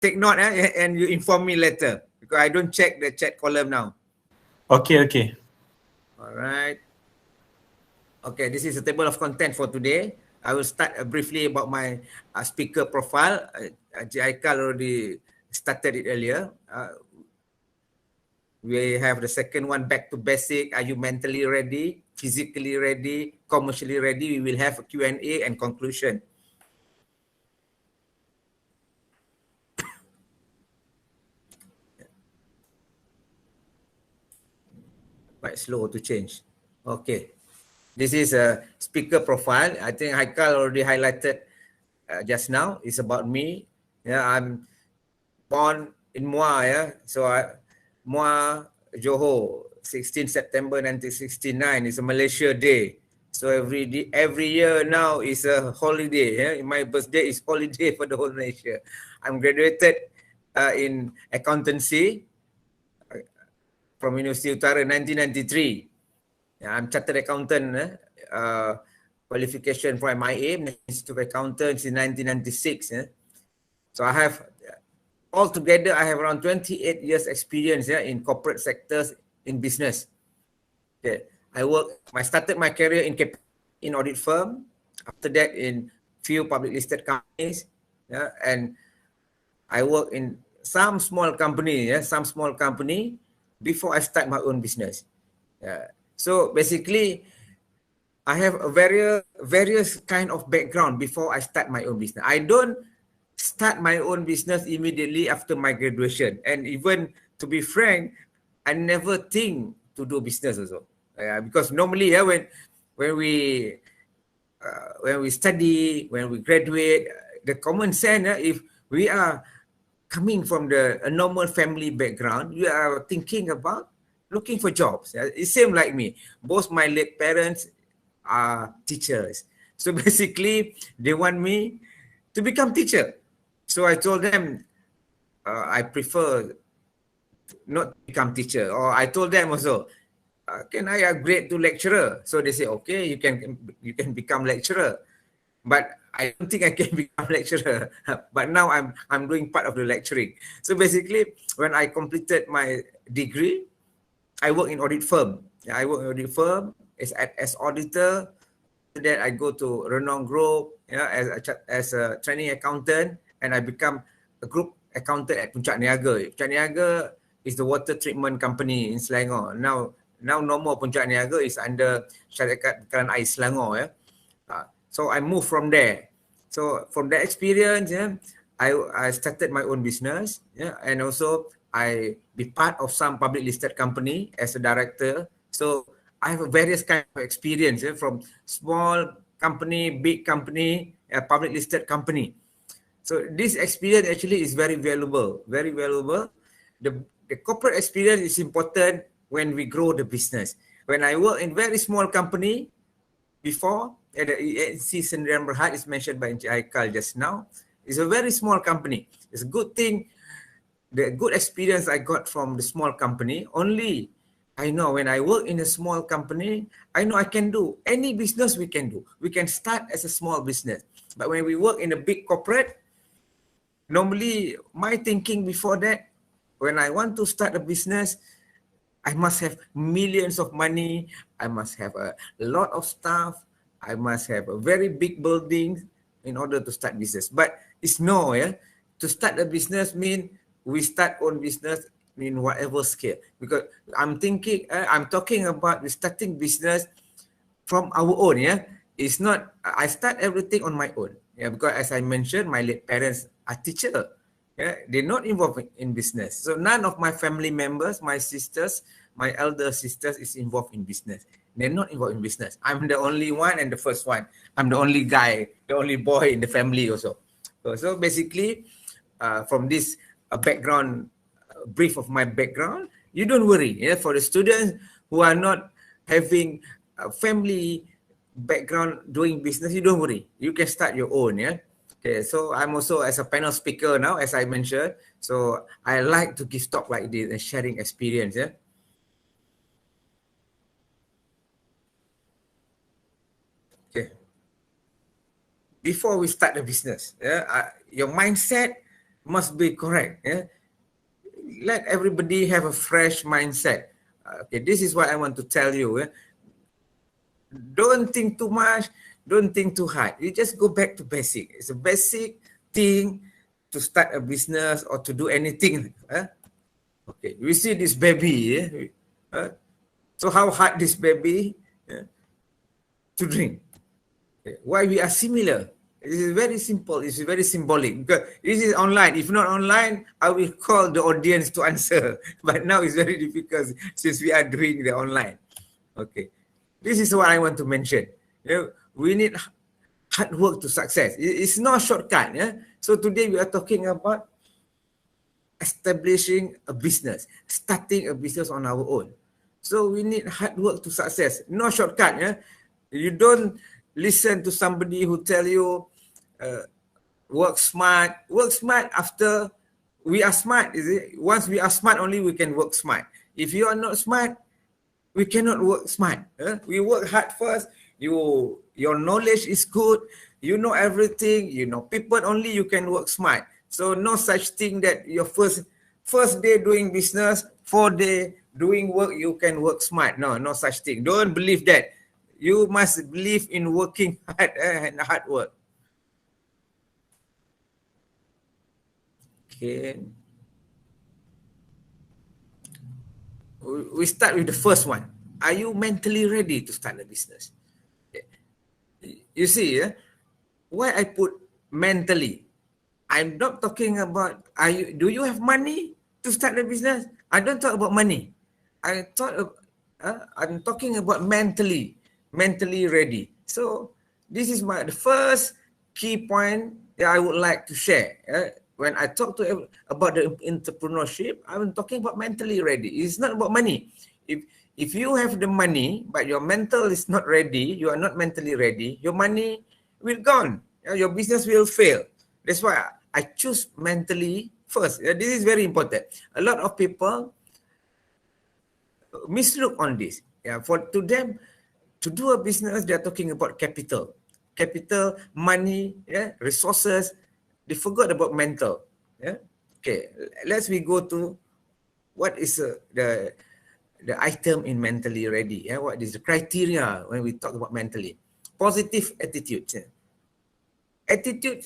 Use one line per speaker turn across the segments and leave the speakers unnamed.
take note and you inform me later because I don't check the chat column now.
Okay.
All right. Okay, this is a table of content for today. I will start briefly about my speaker profile. Aikal already started it earlier. We have the second one, back to basic. Are you mentally ready, physically ready, commercially ready? We will have a Q&A and conclusion. Quite slow to change. Okay. This is a speaker profile. I think Haikal already highlighted just now. It's about me. Yeah, I'm born in Muar. Yeah, so Muar, Johor, 16 September 1969 is a Malaysia Day. So every year now is a holiday. Yeah, my birthday is holiday for the whole Malaysia. I'm graduated in accountancy from University Utara 1993. I'm chartered accountant. Qualification from MIA, Institute of Accountants in 1996. So I have, altogether, I have around 28 years experience in corporate sectors in business. Okay. I started my career in audit firm. After that, in few public listed companies. And I work in some small company, before I start my own business. So basically, I have a various kind of background before I start my own business. I don't start my own business immediately after my graduation. And even to be frank, I never think to do business also. Because normally, when we study, when we graduate, the common sense, if we are coming from a normal family background, you are thinking about looking for jobs. It's same like me. Both my late parents are teachers. So basically, they want me to become teacher. So I told them I prefer not to become teacher. Or I told them also, can I upgrade to lecturer? So they say, okay, you can become lecturer. But I don't think I can become lecturer. But now I'm doing part of the lecturing. So basically, when I completed my degree, I work in audit firm. I work in audit firm as auditor. After that, I go to Renong Group as a training accountant, and I become a group accountant at Puncak Niaga. Puncak Niaga is the water treatment company in Selangor. Now no more Puncak Niaga is under Syarikat Bekalan Air Selangor. So I moved from there. So from that experience, I started my own business. And also I be part of some public listed company as a director. So I have a various kind of experience from small company, big company, public listed company. So this experience actually is very valuable, very valuable. The corporate experience is important when we grow the business. When I work in very small company before, the ENC Sdn Berhad is mentioned by Encik Haikal just now. It's a very small company. It's a good thing. The good experience I got from the small company, only I know when I work in a small company, I know I can do any business we can do. We can start as a small business. But when we work in a big corporate, normally my thinking before that, when I want to start a business, I must have millions of money. I must have a lot of staff. I must have a very big building in order to start business. But it's no, to start a business mean we start own business in whatever scale. Because I'm talking about starting business from our own, It's not, I start everything on my own. Because as I mentioned, my late parents are teacher. They're not involved in business. So none of my family members, my sisters, my elder sisters is involved in business. They're not involved in business. I'm the only one and the first one. I'm the only guy, the only boy in the family also. So basically, from this background, brief of my background, you don't worry. For the students who are not having a family background doing business, you don't worry. You can start your own, Okay, so I'm also as a panel speaker now, as I mentioned. So I like to give talk like this and sharing experience, Okay. Before we start the business, your mindset must be correct. Yeah? Let everybody have a fresh mindset. Okay, this is what I want to tell you. Don't think too much. Don't think too hard. You just go back to basic. It's a basic thing to start a business or to do anything. Okay, we see this baby. So how hard this baby to drink? Why we are similar? It is very simple. It's very symbolic because this is online. If not online, I will call the audience to answer. But now it's very difficult since we are doing the online. Okay, this is what I want to mention. We need hard work to success. It's not a shortcut. So today we are talking about establishing a business, starting a business on our own. So we need hard work to success. No shortcut. You don't listen to somebody who tell you work smart. Work smart after we are smart, is it? Once we are smart, only we can work smart. If you are not smart, we cannot work smart. We work hard first. Your knowledge is good. You know everything. You know people, only you can work smart. So no such thing that your first day doing business, 4 day doing work, you can work smart. No such thing. Don't believe that. You must believe in working hard and hard work. Okay. We start with the first one. Are you mentally ready to start a business? You see, why I put mentally? I'm not talking about do you have money to start a business? I don't talk about money. I'm talking about mentally ready. So this is the first key point that I would like to share. When I talk about the entrepreneurship, I'm talking about mentally ready. It's not about money. If you have the money, but your mental is not ready, you are not mentally ready, your money will gone. Your business will fail. That's why I choose mentally first. This is very important. A lot of people mislook on this. To them, to do a business, they're talking about capital, money, resources. They forgot about mental. Okay, we go to what is the item in mentally ready. What is the criteria when we talk about mentally? Positive attitude. Attitude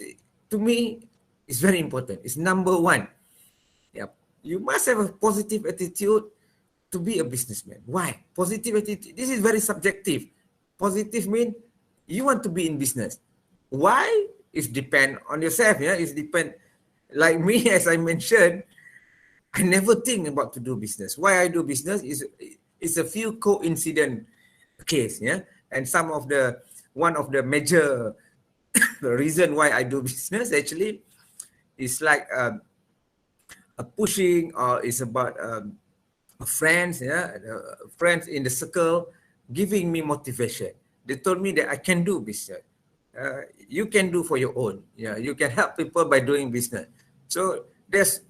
to me is very important. It's number one. You must have a positive attitude to be a businessman. Why? Positive attitude. This is very subjective. Positive means you want to be in business. Why? It depends on yourself. It depends. Like me, as I mentioned, I never think about to do business. Why I do business is a few coincident case. And one of the major reason why I do business actually is like a pushing, or it's about friends, friends in the circle giving me motivation. They told me that I can do business. You can do for your own. You can help people by doing business. So that's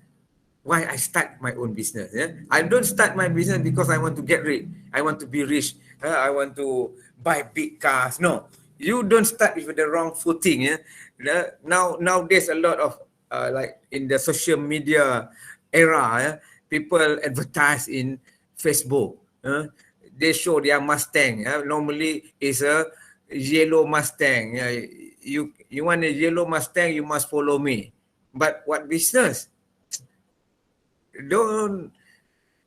why I start my own business. I don't start my business because I want to get rich. I want to be rich. I want to buy big cars. No, you don't start with the wrong footing. Nowadays a lot of like in the social media era, people advertise in Facebook. They show their Mustang. Normally it's a yellow Mustang. You want a yellow Mustang, you must follow me. But what business? Don't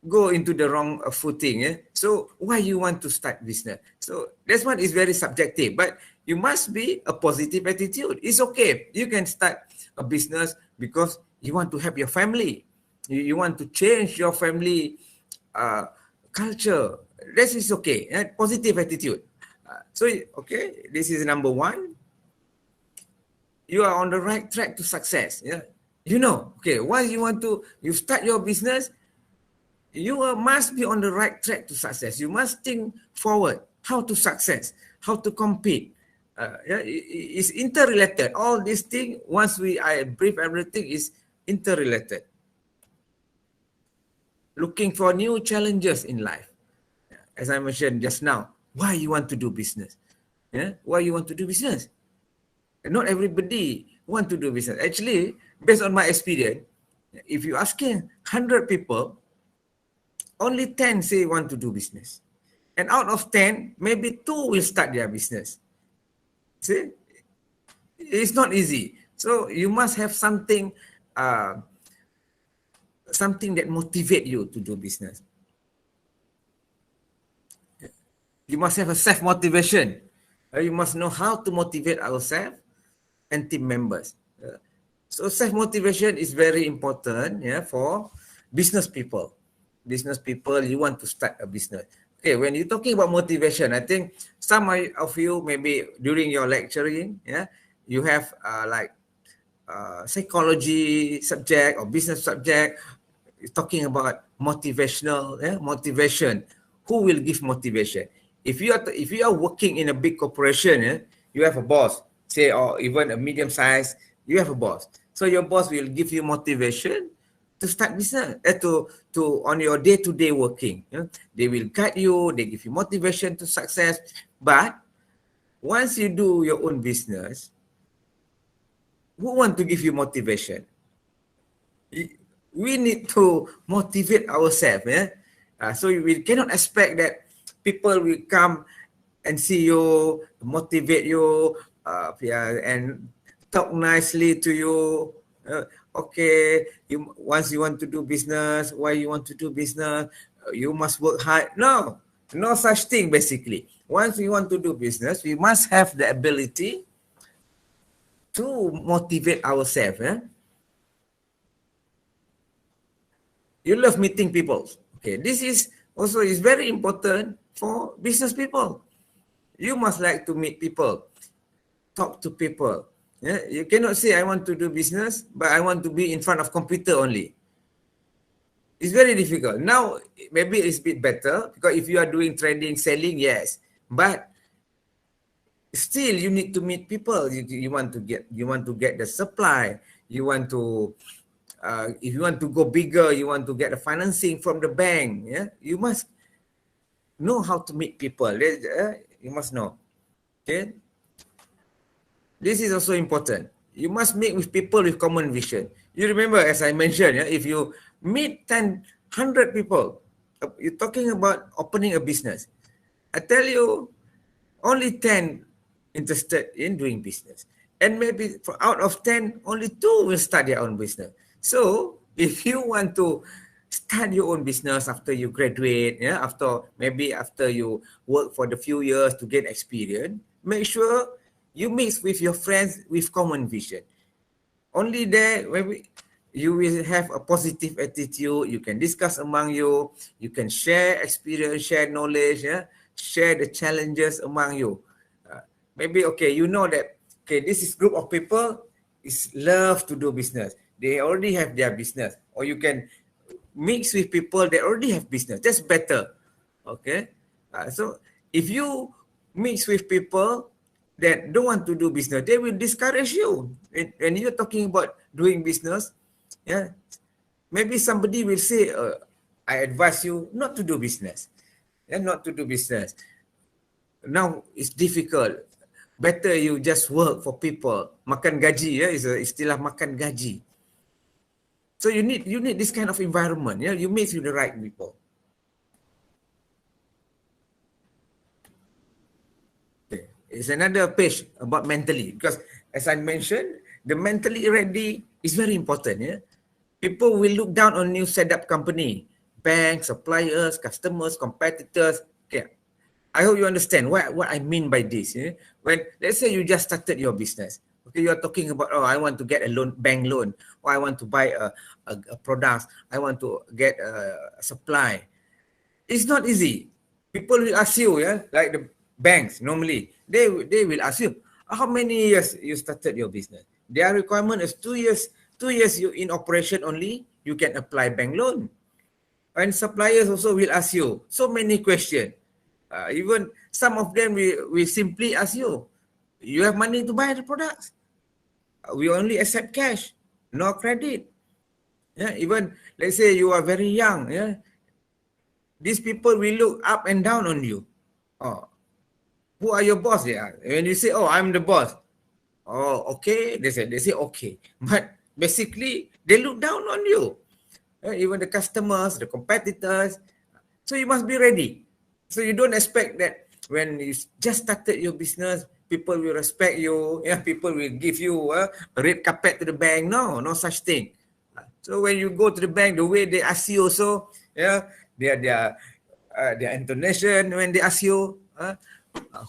go into the wrong footing. So why you want to start business? So that's one is very subjective, but you must be a positive attitude. It's okay. You can start a business because you want to help your family. You want to change your family culture. This is okay. Positive attitude. Okay, this is number one. You are on the right track to success. Okay, why you start your business, you must be on the right track to success. You must think forward, how to success, how to compete. It's interrelated. All these things, I brief everything, is interrelated. Looking for new challenges in life. As I mentioned just now, why you want to do business? Why you want to do business? Not everybody want to do business. Actually, based on my experience, if you asking 100 people, only 10 say want to do business. And out of 10, maybe 2 will start their business. See, it's not easy. So you must have something, something that motivate you to do business. You must have a self-motivation. You must know how to motivate ourselves and team members. So self-motivation is very important, yeah, for business people. Business people, you want to start a business. Okay, when you're talking about motivation, I think some of you maybe during your lecturing, yeah, you have psychology subject or business subject, talking about motivational, yeah, motivation. Who will give motivation? If you are working in a big corporation, yeah, you have a boss, say, or even a medium size, you have a boss. So your boss will give you motivation to start business, to on your day-to-day working. Yeah? They will guide you, they give you motivation to success. But once you do your own business, who want to give you motivation? We need to motivate ourselves. Yeah? So we cannot expect that people will come and see you, motivate you, yeah, and talk nicely to you. Okay, once you want to do business, why you want to do business? You must work hard. No, no such thing basically. Once we want to do business, we must have the ability to motivate ourselves. Yeah? You love meeting people. Okay, this is also is very important for business people. You must like to meet people, talk to people. Yeah? You cannot say I want to do business, but I want to be in front of computer only. It's very difficult. Now, maybe it's a bit better because if you are doing trading, selling, yes. But still, you need to meet people. You want to get the supply. You want to, if you want to go bigger, you want to get the financing from the bank. Yeah, you must know how to meet people. You must know. Okay. This is also important. You must meet with people with common vision. You remember, as I mentioned, yeah, if you meet 100 people, you're talking about opening a business. I tell you, only 10 interested in doing business. And maybe out of 10, only 2 will start their own business. So if you want to start your own business after you graduate, yeah, after you work for the few years to get experience, make sure you mix with your friends with common vision. Only there, maybe you will have a positive attitude. You can discuss among you. You can share experience, share knowledge, yeah? Share the challenges among you. Maybe, okay, you know that, okay, this is group of people is love to do business. They already have their business. Or you can mix with people that already have business. That's better. Okay. So if you mix with people that don't want to do business, they will discourage you. When you're talking about doing business, yeah, maybe somebody will say, I advise you not to do business. Yeah, not to do business. Now it's difficult. Better you just work for people. Makan gaji, yeah, is a istilah makan gaji. So you need this kind of environment. Yeah, you mix with the right people. Okay. It's another page about mentally, because as I mentioned, the mentally ready is very important. Yeah, people will look down on new setup company, banks, suppliers, customers, competitors. Okay, I hope you understand what I mean by this. Yeah? When let's say you just started your business, okay, you are talking about, oh, I want to get a loan, bank loan, or I want to buy a product, I want to get a supply. It's not easy. People will ask you, yeah, like the banks normally, they will ask you, how many years you started your business? Their requirement is 2 years. 2 years you in operation only, you can apply bank loan. And suppliers also will ask you so many questions. Even some of them will simply ask you, you have money to buy the products? We only accept cash, no credit. Yeah, even let's say you are very young, yeah, these people will look up and down on you. Oh, who are your boss? Yeah, when you say, oh, I'm the boss, Oh, okay. They say okay. But basically, they look down on you. Even the customers, the competitors. So you must be ready. So you don't expect that when you just started your business, people will respect you. Yeah, people will give you a red carpet to the bank. No, no such thing. So when you go to the bank, the way they ask you also, yeah, their intonation when they ask you,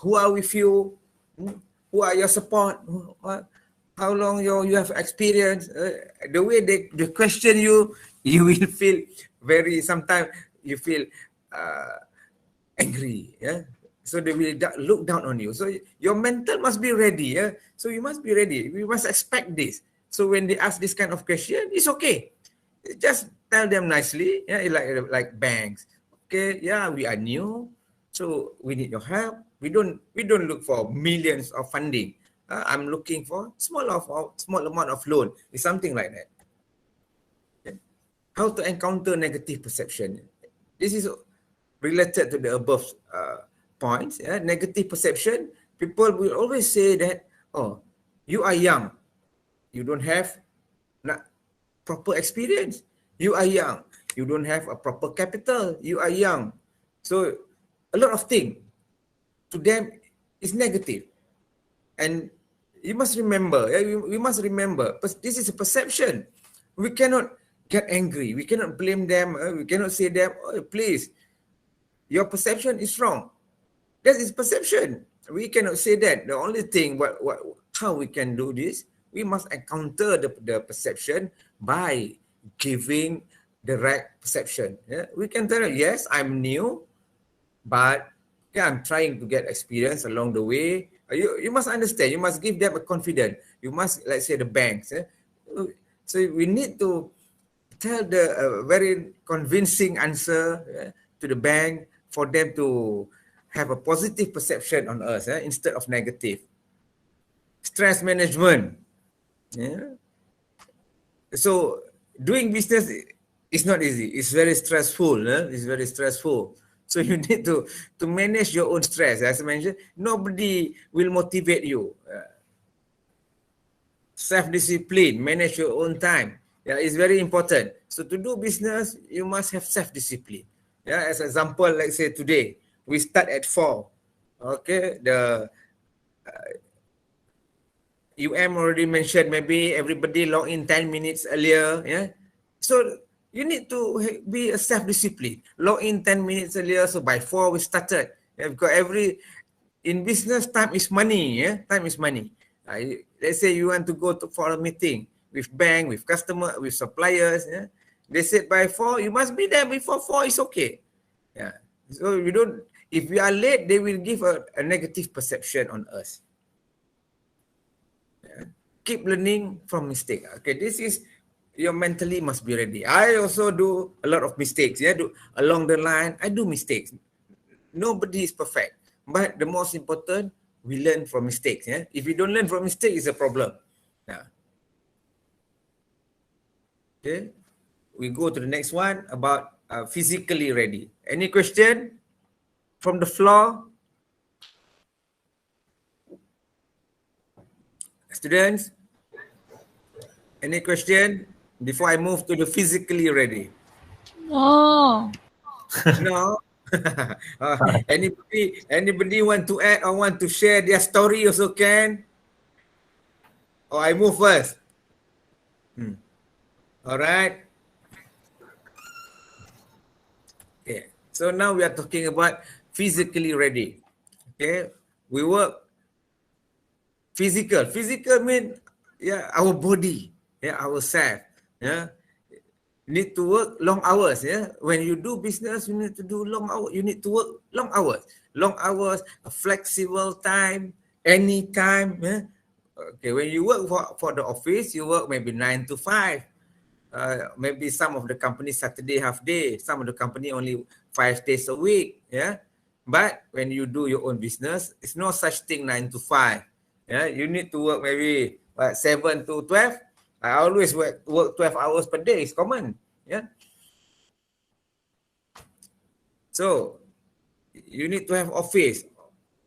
who are with you, Hmm? Who are your support, how long you have experience, the way they question you, you will feel very, sometimes you feel uh, angry, yeah. So they will look down on you. So your mental must be ready, yeah. So you must be ready. We must expect this. So when they ask this kind of question, it's okay. Just tell them nicely, yeah, like banks. Okay, yeah, we are new, so we need your help. We don't look for millions of funding. I'm looking for small amount of loan. It's something like that. Okay? How to encounter negative perception? This is related to the above points. Yeah? Negative perception. People will always say that, oh, you are young, you don't have proper experience. You are young. You don't have a proper capital. You are young. So a lot of things to them is negative. And you must remember, we must remember, this is a perception. We cannot get angry. We cannot blame them. We cannot say them, oh, please, your perception is wrong. That is perception. We cannot say that. The only thing, how we can do this, we must encounter the perception by giving the right perception. Yeah? We can tell them, yes, I'm new, but yeah, I'm trying to get experience along the way. You must understand. You must give them a confidence. You must, let's say, the banks. So we need to tell the very convincing answer, to the bank for them to have a positive perception on us, instead of negative. Stress management. Yeah. So doing business is not easy. It's very stressful. It's very stressful. So you need to manage your own stress. As I mentioned, nobody will motivate you. Self-discipline, manage your own time. Yeah, it's very important. So to do business, you must have self-discipline. Yeah, as example, like say today, we start at 4. Okay, the already mentioned maybe everybody log in 10 minutes earlier. Yeah. So you need to be a self-discipline. Log in 10 minutes earlier. So by 4 we started. Yeah, because in business, time is money. Yeah, time is money. Let's say you want to go for a meeting with bank, with customer, with suppliers. Yeah. They said by 4 you must be there before 4 is okay. Yeah. So you don't. If we are late, they will give a negative perception on us. Keep learning from mistake. Okay, this is your mentally must be ready. I also do a lot of mistakes. Yeah, do along the line. I do mistakes. Nobody is perfect, but the most important, we learn from mistakes. Yeah, if we don't learn from mistakes, it's a problem. Yeah. Okay, we go to the next one about physically ready. Any question from the floor, students? Any question before I move to the physically ready?
Oh,
No. Anybody want to add or want to share their story also can? Or I move first. All right. Okay. So now we are talking about physically ready. Okay. We work physical. Physical mean, yeah, our body, yeah, ourself. Yeah. Need to work long hours. Yeah. When you do business, you need to do long hours. You need to work long hours. Long hours, a flexible time, any time. Yeah. Okay. When you work for the office, you work maybe 9 to 5. Maybe some of the companies Saturday half day, some of the company only 5 days a week. Yeah. But when you do your own business, it's no such thing 9 to 5. Yeah. You need to work maybe 7 to 12. I always work 12 hours per day. It's common. Yeah. So you need to have office,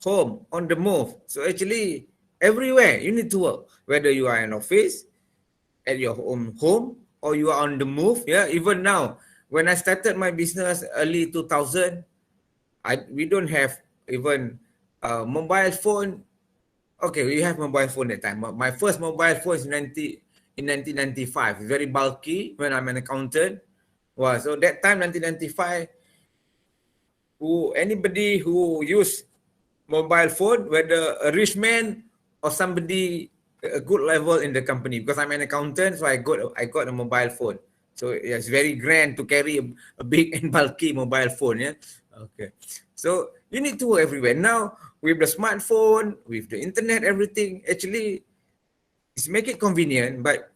home, on the move. So actually, Everywhere you need to work, whether you are in office, at your own home, or you are on the move. Yeah, even now, when I started my business early 2000, we don't have even mobile phone. Okay, we have mobile phone that time. My first mobile phone is in 1995. Very bulky when I'm an accountant. Wow, so that time 1995, anybody who use mobile phone, whether a rich man or somebody a good level in the company, because I'm an accountant, so I got a mobile phone. So it's very grand to carry a big and bulky mobile phone. Yeah. Okay. So you need to work everywhere. Now with the smartphone, with the internet, everything actually it's make it convenient, but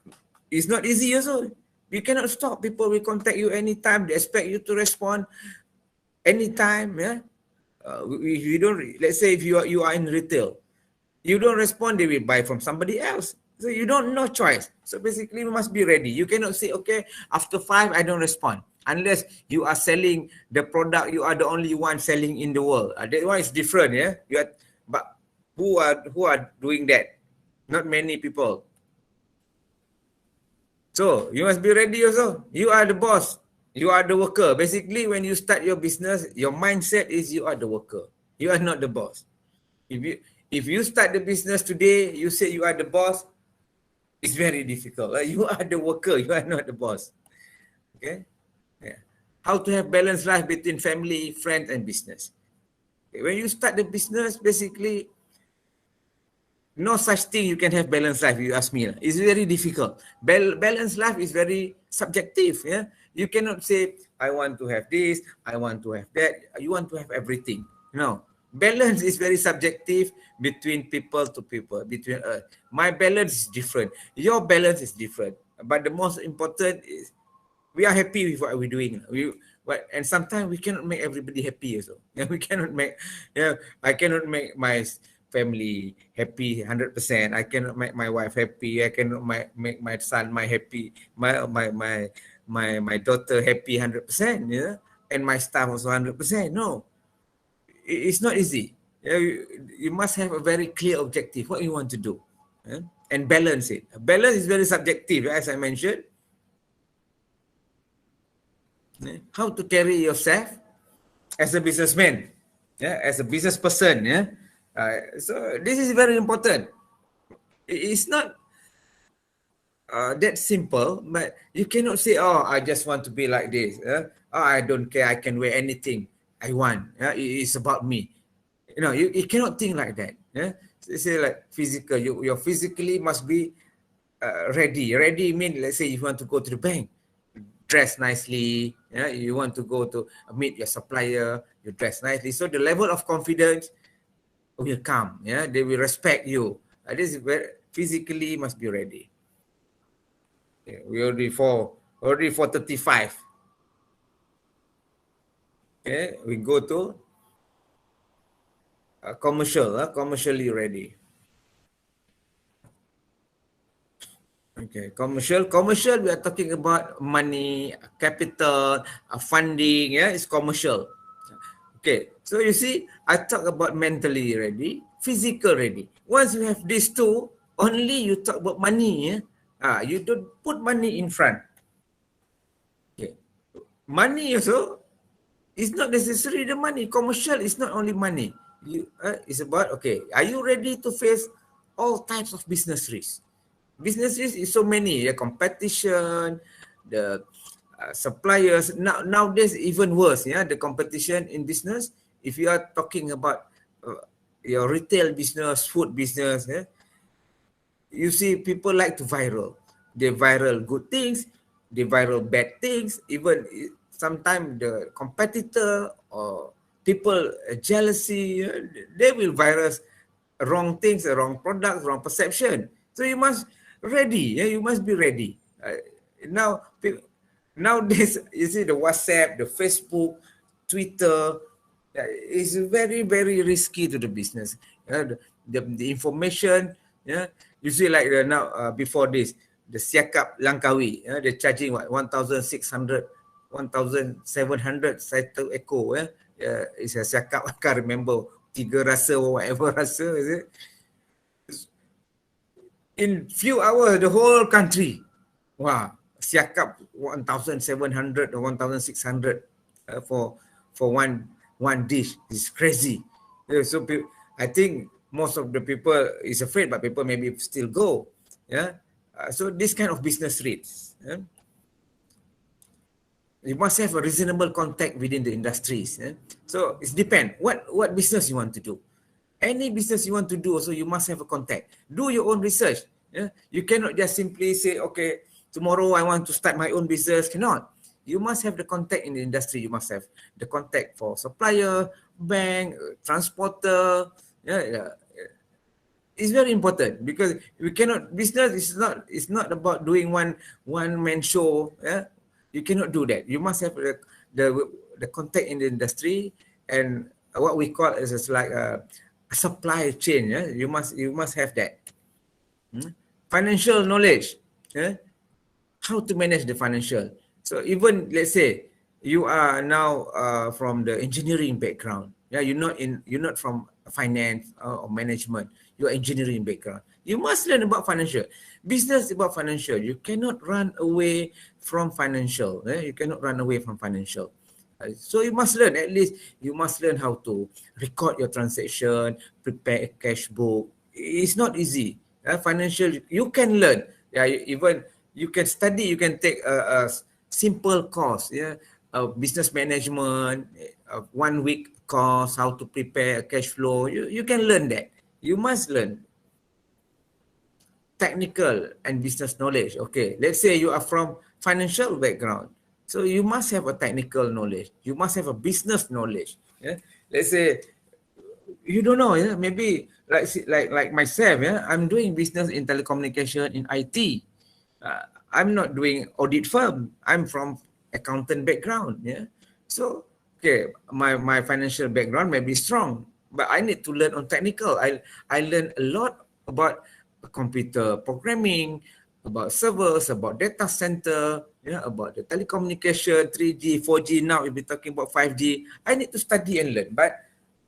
it's not easy also. You cannot stop. People will contact you anytime. They expect you to respond anytime. Yeah. If you don't, let's say if you are in retail, you don't respond, they will buy from somebody else. So you don't no choice. So basically, you must be ready. You cannot say, okay, after 5 I don't respond, unless you are selling the product. You are the only one selling in the world. That one is different. Yeah, but who are doing that? Not many people. So you must be ready also. You are the boss. You are the worker. Basically, when you start your business, your mindset is you are the worker. You are not the boss. If you if you start the business today, you say you are the boss, it's very difficult. Like you are the worker, you are not the boss. Okay? Yeah. How to have balanced life between family, friends, and business. Okay. When you start the business, basically, no such thing you can have balanced life, you ask me. It's very difficult. Balanced life is very subjective. Yeah. You cannot say, I want to have this, I want to have that. You want to have everything. No. Balance is very subjective between people to people. Between my balance is different. Your balance is different. But the most important is we are happy with what we're doing. And sometimes we cannot make everybody happy also. Yeah, we cannot make. Yeah, I cannot make my family happy 100%. I cannot make my wife happy. I cannot make my son happy. My daughter happy 100%. Yeah, and my staff also 100%. No, it's not easy. Yeah, you must have a very clear objective. What you want to do, yeah? And balance it. Balance is very subjective, as I mentioned. How to carry yourself as a businessman, yeah, as a business person, yeah. So this is very important. It's not that simple, but you cannot say, "Oh, I just want to be like this." Oh, I don't care. I can wear anything I want. It's about me. You cannot think like that. Yeah, say like physical. Your physically must be ready. Ready mean, let's say, if you want to go to the bank, dress nicely. Yeah, you want to go to meet your supplier, you dress nicely. So the level of confidence will come. Yeah, they will respect you. This is very physically must be ready. Okay, we already for 35. Okay, we go to commercially ready. Okay, commercial. We are talking about money, capital, funding. Yeah, it's commercial. Okay, so you see, I talk about mentally ready, physical ready. Once you have these two, only you talk about money. Yeah? You don't put money in front. Okay, money also is not necessarily the money. Commercial is not only money. It's about, okay, are you ready to face all types of business risks? Business risk is so many. The competition, the suppliers. Nowadays even worse. Yeah, the competition in business. If you are talking about your retail business, food business, yeah, you see people like to viral. They viral good things, they viral bad things. Even sometimes the competitor or people jealousy, they will virus wrong things, wrong products, wrong perception. So you must ready. Yeah, you must be ready. Now, nowadays, you see the WhatsApp, the Facebook, Twitter, is very, very risky to the business. The information, yeah, you see like now before this, the Siakap Langkawi, they're charging what 1,600, 1,700 satu ekor. It's a Siakap, I can't remember, tiga rasa or whatever rasa, is it? In few hours, the whole country, wow, siakap 1,700 or 1,600 for one dish. It's crazy. So I think most of the people is afraid, but people maybe still go. Yeah. So this kind of business rates. Yeah? You must have a reasonable contact within the industries. So it depends what business you want to do. Any business you want to do, also you must have a contact. Do your own research. You cannot just simply say, okay, tomorrow I want to start my own business. Cannot. You must have the contact in the industry. You must have the contact for supplier, bank, transporter. Yeah. It's very important because we cannot, business is not about doing one man show. Yeah, you cannot do that. You must have the, the contact in the industry, and what we call is like a supply chain. Yeah, you must have that. Financial knowledge. Yeah, how to manage the financial. So even let's say you are now from the engineering background. Yeah, you're not from finance or management. You're engineering background. You must learn about financial. Business about financial. You cannot run away from financial. You cannot run away from financial. So you must learn, at least you must learn how to record your transaction, prepare a cash book. It's not easy. Financial, you can learn. Yeah, even you can study, you can take a simple course. Yeah, business management, 1 week course, how to prepare a cash flow. You can learn that. You must learn technical and business knowledge. Okay, let's say you are from financial background, so you must have a technical knowledge. You must have a business knowledge. Yeah, let's say you don't know. Yeah, maybe like myself. Yeah, I'm doing business in telecommunication in IT. I'm not doing audit firm. I'm from accountant background. Yeah, so okay, my financial background may be strong, but I need to learn on technical. I learn a lot about computer programming, about servers, about data center, yeah, about the telecommunication, 3G, 4G. Now we'll be talking about 5G. I need to study and learn, but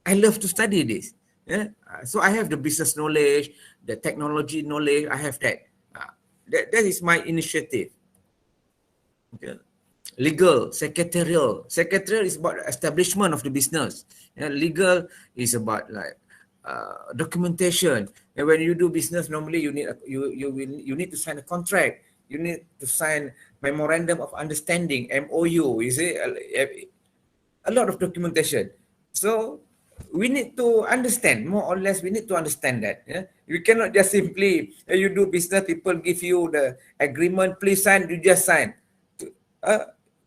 I love to study this. Yeah, so I have the business knowledge, the technology knowledge. I have that. That is my initiative. Okay. Legal, secretarial. Secretarial is about establishment of the business. Legal is about like documentation. And when you do business, normally you need to sign a contract. You need to sign memorandum of understanding, MOU. You see, a lot of documentation. So we need to understand, more or less we need to understand that. Yeah? You cannot just simply, you do business, people give you the agreement, please sign, you just sign.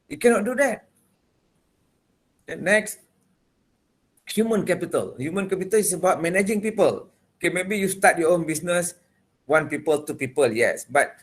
You cannot do that. And next, human capital. Human capital is about managing people. Okay, maybe you start your own business, 1 people, 2 people, yes. But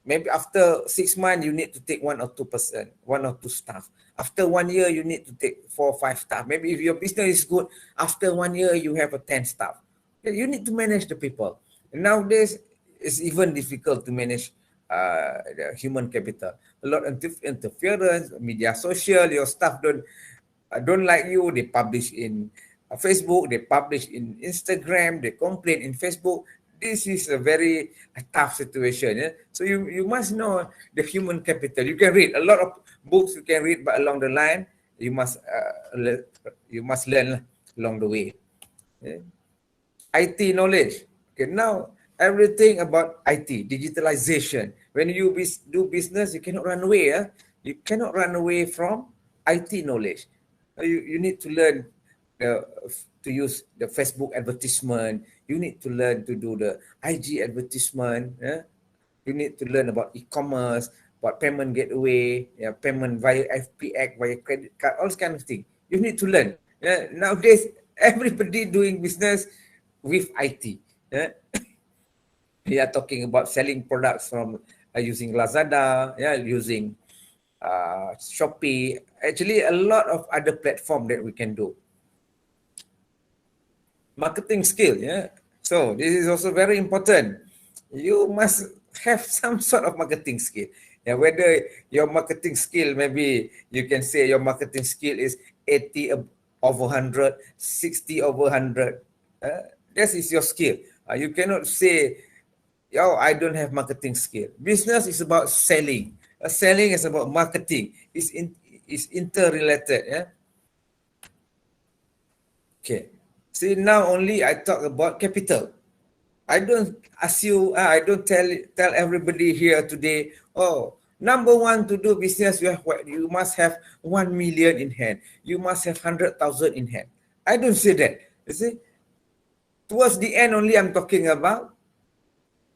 maybe after 6 months, you need to take 1 or 2%, 1 or 2 staff. After 1 year, you need to take 4 or 5 staff. Maybe if your business is good, after 1 year, you have a 10 staff. You need to manage the people. And nowadays, it's even difficult to manage the human capital. A lot of interference, media social, your staff don't like you, they publish in Facebook, they publish in Instagram, they complain in Facebook. This is a very tough situation. Yeah? So you must know the human capital. You can read a lot of books you can read, but along the line, you must learn along the way. Yeah? IT knowledge. Okay, now everything about IT, digitalization. When you do business, you cannot run away. You cannot run away from IT knowledge. You need to learn to use the Facebook advertisement. You need to learn to do the IG advertisement. You need to learn about e-commerce, about payment gateway, payment via FPX, via credit card, all this kind of thing. You need to learn. Nowadays, everybody doing business with IT. We are talking about selling products from using Lazada, using Shopee. Actually, a lot of other platform that we can do. Marketing skill, So this is also very important. You must have some sort of marketing skill. Whether your marketing skill, maybe you can say your marketing skill is 80 over 100, 60 over 100. That is your skill. You cannot say oh, I don't have marketing skill. Business is about selling. Selling is about marketing. It's interrelated. Yeah. Okay. See, now only I talk about capital. I don't ask you. I don't tell everybody here today. Oh, number one to do business, you must have 1 million in hand. You must have 100,000 in hand. I don't say that. You see, towards the end only I'm talking about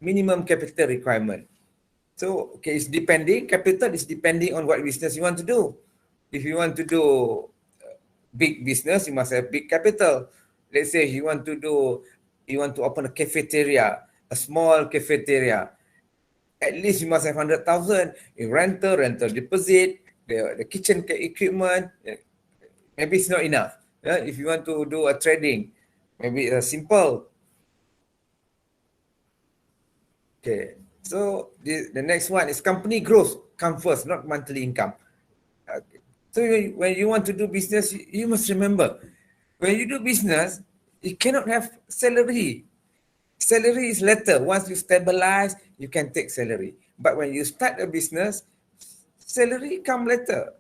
minimum capital requirement. So, okay, it's depending, capital is depending on what business you want to do. If you want to do big business, you must have big capital. Let's say you want to open a cafeteria, a small cafeteria. At least you must have 100,000 in rental deposit, the kitchen equipment. Maybe it's not enough. If you want to do a trading, maybe simple. Okay. So the next one is company growth come first, not monthly income. Okay. So when you want to do business, you must remember, when you do business, you cannot have salary. Salary is later. Once you stabilize, you can take salary. But when you start a business, salary come later.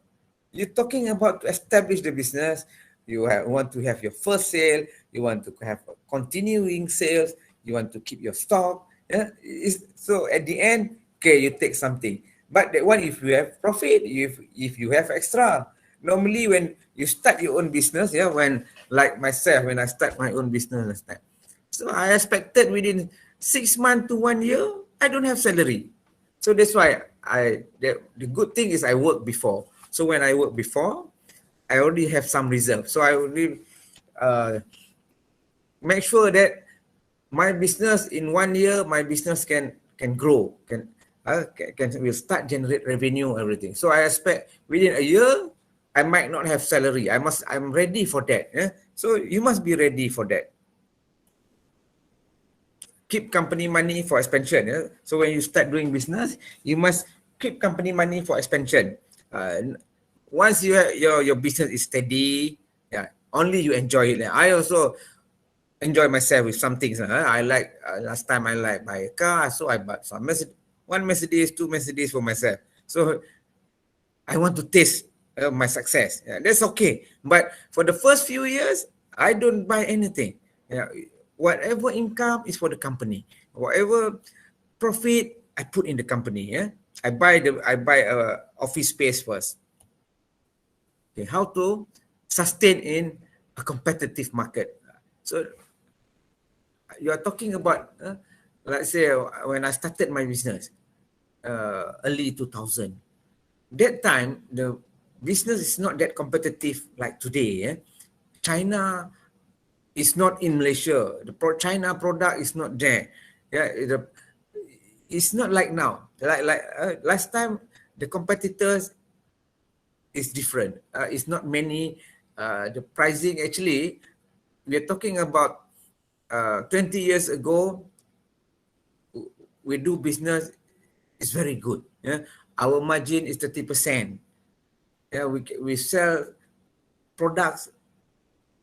You're talking about to establish the business. Want to have your first sale. You want to have continuing sales. You want to keep your stock. Yeah. So at the end, okay, you take something. But that one, if you have profit, if you have extra. Normally, when you start your own business, yeah, when like myself, when I start my own business last time, so I expected within 6 months to 1 year, I don't have salary. So that's why the good thing is I work before. So when I work before, I already have some reserve. So I already make sure that my business in 1 year, my business can grow, will start generate revenue, everything. So I expect within a year, I might not have salary. I'm ready for that. Yeah? So you must be ready for that. Keep company money for expansion. Yeah? So when you start doing business, you must keep company money for expansion. Once your business is steady, yeah, only you enjoy it. I also enjoy myself with some things. I like last time I like buy a car, so I bought some one Mercedes, two Mercedes for myself. So I want to taste my success. Yeah, that's okay. But for the first few years, I don't buy anything. Yeah, whatever income is for the company. Whatever profit I put in the company. Yeah, I buy a office space first. Okay, how to sustain in a competitive market. So you are talking about, let's say, when I started my business, early 2000. That time, the business is not that competitive like today. China is not in Malaysia. The China product is not there. Yeah, it's not like now. Last time, the competitors is different. It's not many. The pricing actually, we're talking about 20 years ago, we do business is very good. Yeah, our margin is 30%. Yeah, we sell products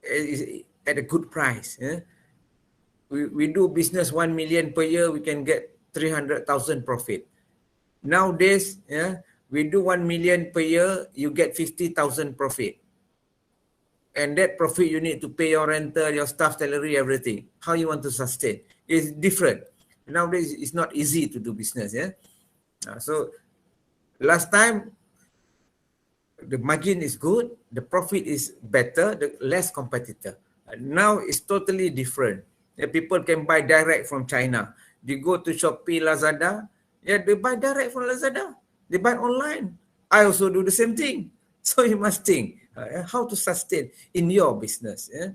at a good price. Yeah, we do business 1 million per year, we can get 300,000 profit. Nowadays, yeah, we do 1 million per year, you get 50,000 profit. And that profit you need to pay your rental, your staff salary, everything. How you want to sustain? It's different. Nowadays, it's not easy to do business. Yeah. So last time, the margin is good, the profit is better, the less competitor. Now it's totally different. People can buy direct from China. They go to Shopee, Lazada. Yeah, they buy direct from Lazada. They buy online. I also do the same thing. So you must think how to sustain in your business. Yeah?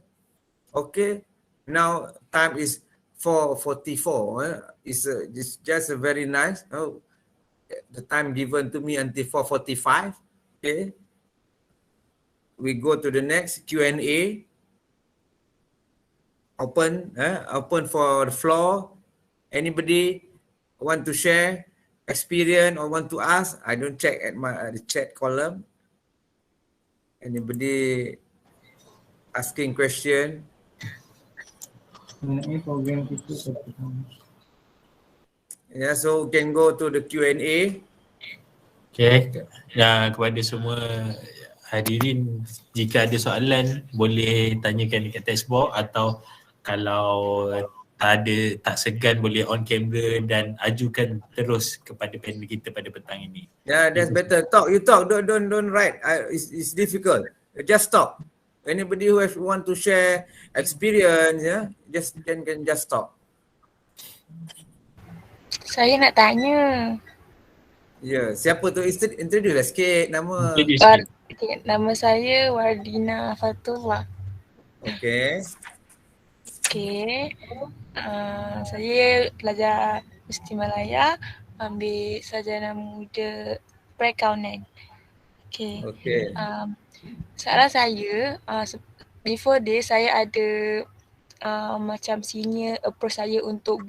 Okay. Now time is 4:44. It's just a very nice. Oh, the time given to me until 4:45. Okay. We go to the next Q&A. Open for the floor. Anybody want to share experience or want to ask? I don't check at the chat column. Anybody asking question?
Mengenai program itu
Yeah, so can go to the Q&A.
Okay. Kepada semua hadirin, jika ada soalan boleh tanyakan dekat text box, atau kalau tak segan boleh on camera dan ajukan terus kepada panel kita pada petang ini.
Yeah, that's better. You talk. Don't write. It's difficult. Just talk. Anybody who want to share experience, yeah, just can just talk.
Saya nak tanya.
Ya, siapa tu? Introduce lah sikit nama.
Okay, nama saya Wardina Fatullah.
Okay.
Okay. Saya pelajar Mesti Malaya, ambil sarjana muda perakaunan. Okay. Soalan saya, before this saya ada macam senior approach saya untuk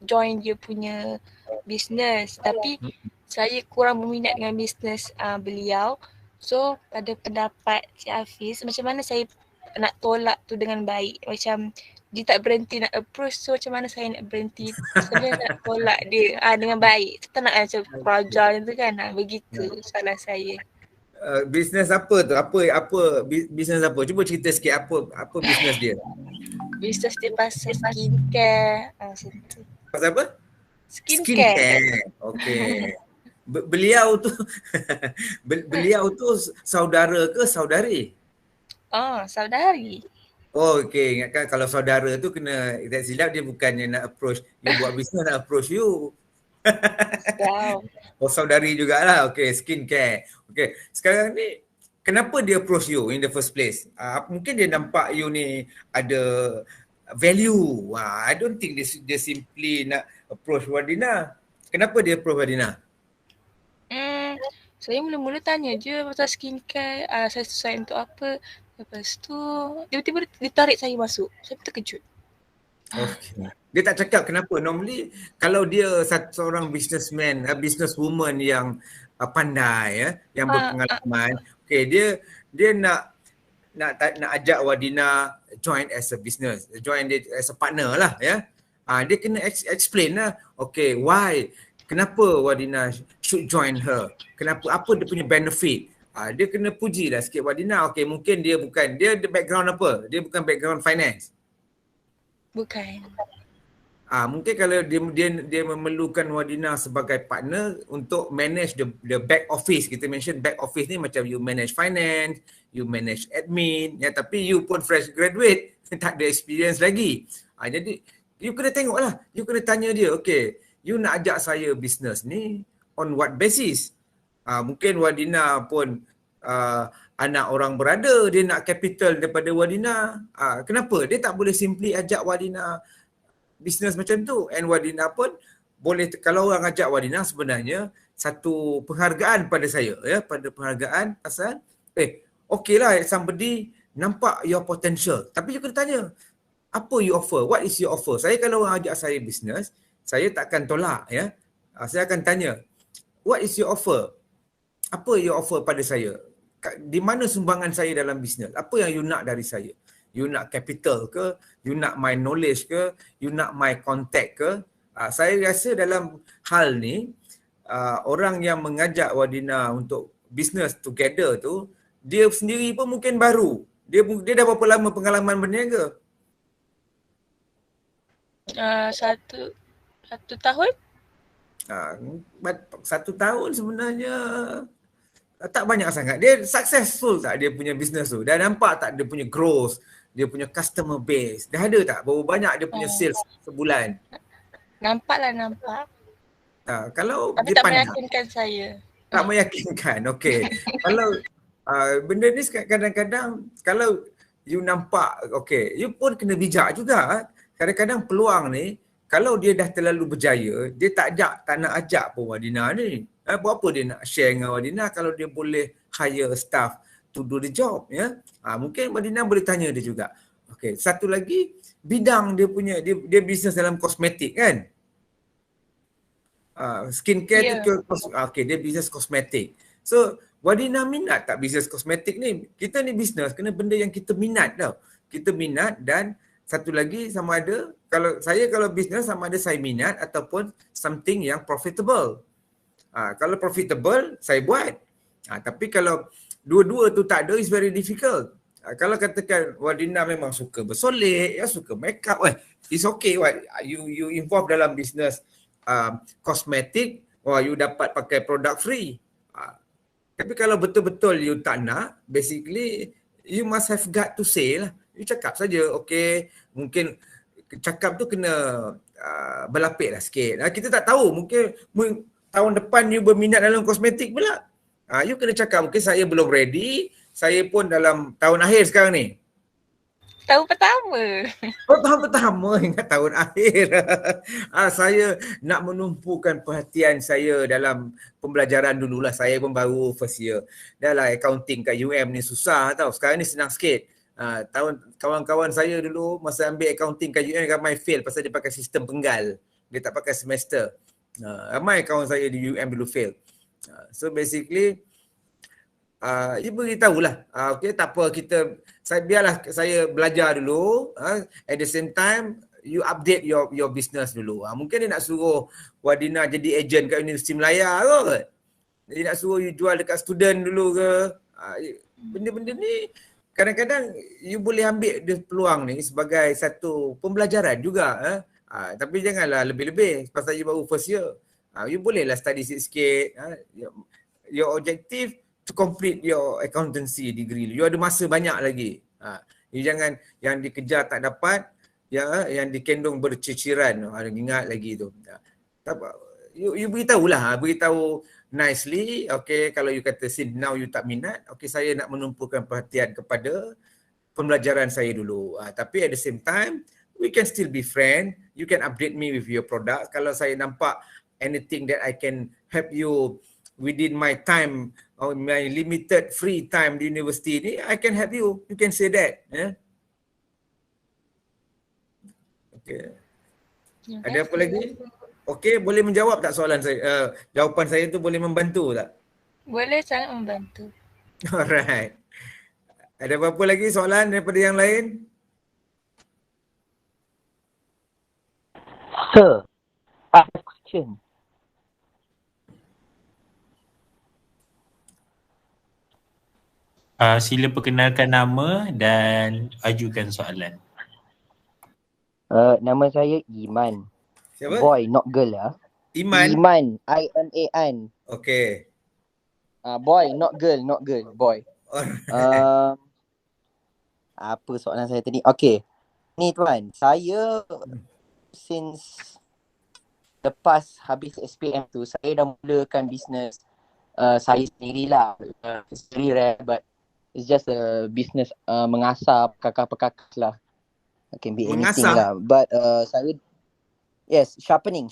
join dia punya business, tapi saya kurang berminat dengan business beliau. So pada pendapat Cik Hafiz, macam mana saya nak tolak tu dengan baik? Macam dia tak berhenti nak approach, so macam mana saya nak berhenti? Saya nak tolak dia dengan baik. Kita nak macam peraja tu kan, begitu soalan saya.
Business apa tu? Apa business apa? Cuba cerita sikit apa business dia.
Business dia pasal skincare. Macam tu.
Pasal apa?
Skincare.
Okay. Beliau tu saudara ke saudari?
Saudari.
Oh, okay. Ingatkan kalau saudara tu kena tak silap, dia bukannya nak approach you buat business, nak approach you. Oh, saudari jugalah. Okay, skincare. Okay, sekarang ni kenapa dia approach you in the first place? Mungkin dia nampak you ni ada value. I don't think dia simply nak approach Wardina. Kenapa dia approach Wardina?
Saya mula-mula tanya je pasal skincare, saya sesuai untuk apa. Lepas tu tiba-tiba dia tarik saya masuk. Saya terkejut.
Okay. Dia tak cakap kenapa. Normally kalau dia seorang businessman, businesswoman yang pandai, yang berpengalaman, okay, dia nak ajak Wardina join as a business, join dia as a partner lah, ya. Dia kena explain lah, okay, why, kenapa Wardina should join her, kenapa, apa dia punya benefit. Dia kena puji lah sikit Wardina. Okay, mungkin dia background apa? Dia bukan background finance.
Bukan.
Mungkin kalau dia memerlukan Wardina sebagai partner untuk manage the back office. Kita mention back office ni macam you manage finance, you manage admin, ya, tapi you pun fresh graduate, tak ada experience lagi. Jadi you kena tengok lah, you kena tanya dia, okay, you nak ajak saya business ni on what basis? Mungkin Wardina pun anak orang berada, dia nak capital daripada Wardina. Kenapa? Dia tak boleh simply ajak Wardina bisnes macam tu. And Wardina pun boleh, kalau orang ajak Wardina sebenarnya satu penghargaan pada saya, ya, pada penghargaan pasal okay lah, somebody nampak your potential. Tapi you kena tanya, apa you offer? What is your offer? Saya kalau orang ajak saya bisnes, saya takkan tolak, ya. Saya akan tanya, what is your offer? Apa you offer pada saya? Di mana sumbangan saya dalam bisnes? Apa yang you nak dari saya? You nak capital ke? You nak my knowledge ke? You nak my contact ke? Saya rasa dalam hal ni, orang yang mengajak Wardina untuk business together tu, dia sendiri pun mungkin baru. Dia dah berapa lama pengalaman berniaga?
Satu tahun.
1 tahun sebenarnya tak banyak sangat. Dia successful tak dia punya business tu? Dah nampak tak dia punya growth, dia punya customer base? Dah ada tak berapa banyak dia punya sales sebulan?
Nampak.
Kalau
tapi
dia
tak
pandang,
meyakinkan saya.
Tak meyakinkan. Okey. Kalau benda ni kadang-kadang kalau you nampak, okey, you pun kena bijak juga. Kadang-kadang peluang ni, kalau dia dah terlalu berjaya, dia tak nak ajak pun Wardina ni. Buat apa dia nak share dengan Wardina kalau dia boleh hire staff to do the job, ya. Mungkin Wardina boleh tanya dia juga. Okey, satu lagi, bidang dia punya, dia bisnes dalam kosmetik kan? Skincare tu, okey, dia bisnes kosmetik. So, Wardina minat tak bisnes kosmetik ni? Kita ni bisnes kena benda yang kita minat tau. Kita minat, dan satu lagi sama ada, kalau bisnes sama ada saya minat ataupun something yang profitable. Kalau profitable, saya buat. Tapi kalau dua-dua tu tak ada, it's very difficult. Kalau katakan Wadina memang suka bersolek, suka make up, it's okay. You involve dalam business kosmetik, you dapat pakai produk free. Tapi kalau betul-betul you tak nak, basically you must have got to say lah. You cakap saja, okay, mungkin cakap tu kena berlapik lah sikit. Kita tak tahu, mungkin tahun depan you berminat dalam kosmetik pula. You kena cakap, mungkin saya belum ready, saya pun dalam tahun akhir sekarang ni.
Tahun pertama.
Tahun pertama, ingat tahun akhir. Saya nak menumpukan perhatian saya dalam pembelajaran dululah. Saya pun baru first year. Dah lah accounting kat UM ni susah tau. Sekarang ni senang sikit. Kawan-kawan saya dulu masa ambil accounting kat UM ramai fail pasal dia pakai sistem penggal. Dia tak pakai semester. Ramai kawan saya di UM dulu fail. So basically, you beritahulah, okay, tak apa, biarlah saya belajar dulu, at the same time you update your business dulu. Mungkin dia nak suruh Wadina jadi agent kat Universiti Melaya kot, dia nak suruh you jual dekat student dulu ke. Benda-benda ni kadang-kadang you boleh ambil dia peluang ni sebagai satu pembelajaran juga. Tapi janganlah lebih-lebih pasal you baru first year. You bolehlah study sikit-sikit. Your objective to complete your accountancy degree. You ada masa banyak lagi. You jangan yang dikejar tak dapat, yang dikendung berciciran. Ingat lagi tu. You beritahu nicely. Okay, kalau you kata since now you tak minat, okay, saya nak menumpukan perhatian kepada pembelajaran saya dulu. Tapi at the same time, we can still be friend. You can update me with your product. Kalau saya nampak anything that I can help you within my time or my limited free time di universiti ni, I can help you. You can say that. Okay. Ada apa lagi? Okay, boleh menjawab tak soalan saya? Jawapan saya tu boleh membantu tak?
Boleh, sangat membantu.
Alright. Ada apa-apa lagi soalan daripada yang lain?
Sir, I have a question.
Sila perkenalkan nama dan ajukan soalan.
Nama saya Iman.
Siapa?
Boy, not girl lah.
Iman.
Iman, I-M-A-N.
Okay.
Boy, not girl, boy.
Alright.
Apa soalan saya tadi? Okay. Ni tuan, saya since lepas habis SPM tu, saya dah mulakan bisnes saya sendirilah. It's very rare but it's just a business mengasah perkakas lah. It can be anything lah. But saya, yes, sharpening.